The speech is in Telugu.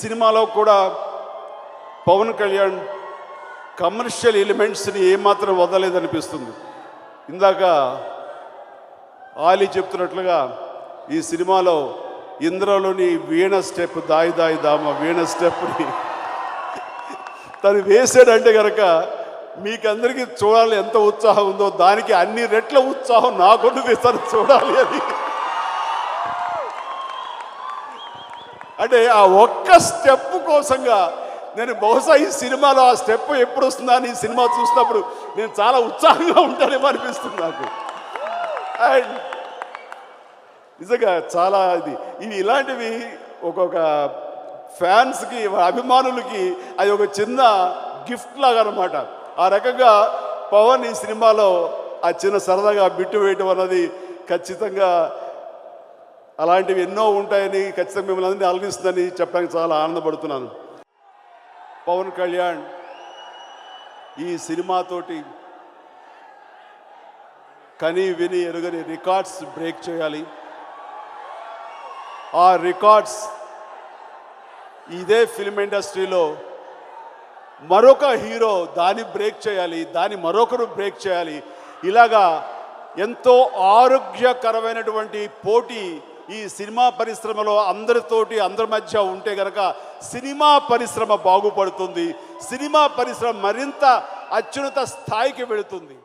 సినిమాలో కూడా పవన్ కళ్యాణ్ కమర్షియల్ ఎలిమెంట్స్ని ఏమాత్రం వదలలేదనిపిస్తుంది. ఇందాక ఆలీ చెప్తున్నట్లుగా ఈ సినిమాలో ఇంద్రలోని వీణ స్టెప్ దాయి దాయి దామ వీణ స్టెప్ని తను వేసాడంటే కనుక మీకందరికీ చూడాలి ఎంత ఉత్సాహం ఉందో, దానికి అన్ని రెట్ల ఉత్సాహం నాకుంటుంది తను చూడాలి అని. అంటే ఆ ఒక్క స్టెప్ కోసంగా నేను బహుశా ఈ సినిమాలో ఆ స్టెప్ ఎప్పుడు వస్తుందా అని ఈ సినిమా చూసినప్పుడు నేను చాలా ఉత్సాహంగా ఉంటానేమో అనిపిస్తుంది నాకు. అండ్ నిజంగా చాలా ఇవి ఇలాంటివి ఒక్కొక్క ఫ్యాన్స్కి అభిమానులకి అది ఒక చిన్న గిఫ్ట్ లాగా అనమాట. ఆ రకంగా పవన్ ఈ సినిమాలో ఆ చిన్న సరదాగా బిట్టు వేయటం అన్నది ఖచ్చితంగా అలాంటివి ఎన్నో ఉంటాయని ఖచ్చితంగా మిమ్మల్ని అందరినీ అలరిస్తుందని చెప్పడానికి చాలా ఆనందపడుతున్నాను. పవన్ కళ్యాణ్ ఈ సినిమాతోటి కని విని ఎరుగని రికార్డ్స్ బ్రేక్ చేయాలి. ఆ రికార్డ్స్ ఇదే ఫిల్మ్ ఇండస్ట్రీలో మరొక హీరో దాన్ని బ్రేక్ చేయాలి, దాన్ని మరొకరు బ్రేక్ చేయాలి. ఇలాగా ఎంతో ఆరోగ్యకరమైనటువంటి పోటీ ఈ సినిమా పరిశ్రమలో అందరి మధ్య ఉంటే గనక సినిమా పరిశ్రమ బాగుపడుతుంది, సినిమా పరిశ్రమ మరింత అత్యున్నత స్థాయికి వెళుతుంది.